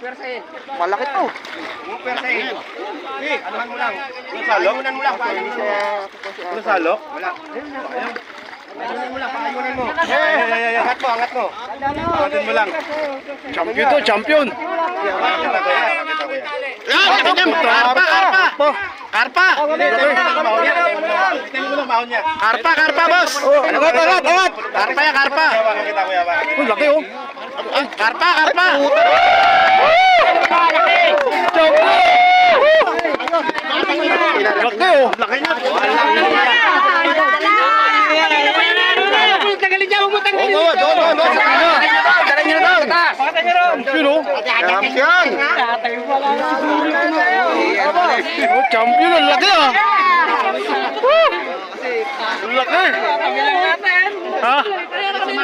Pwersahin. Malaki to. Pwersahin. Anuhan mo lang. Paayunan mo lang. Ano salok? Wala. Paayunan mo lang. Paayunan mo. Angat mo, angat mo. Angatin mo lang. Champion to, champion. Pakita ko yan. Pakita ko yan. Karpa, karpa. Karpa. Tingnan mo lang mahon niya. Karpa, karpa, boss. Angat, angat, angat. Karpa yan, karpa. Pakita ko yan. Oh, laki oh. Karpa, karpa. Laki oh. Laki niya. Tanggalin niya, huwag mo tanggalin. Dala niyo na daw. Champion oh. Champion. Oh, champion. Ang laki ah. Ang laki. Ha?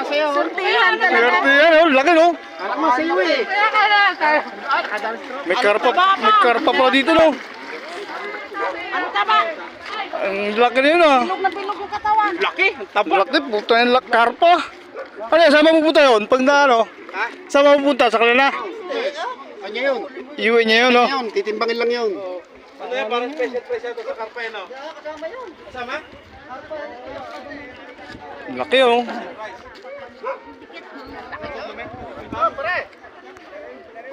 Surtihan talaga. Swerte yan oh. Laki no. Anak mo, sayo eh. May karpa pa dito no. Ano taba? Ang laki na yun ah. Bilog na bilog yung katawan. Laki. Laki, puta yung karpa. Ano yan, saan mapupunta yun? Pag na ano? Saan mapupunta? Sa kanila? Kanya yun. Iwi niya yun no? Yun, titimbangin lang yun. Ano yan? Parang special price ito sa karpa yun, no? Kasama? Laki oh.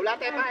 Wala tayo pa.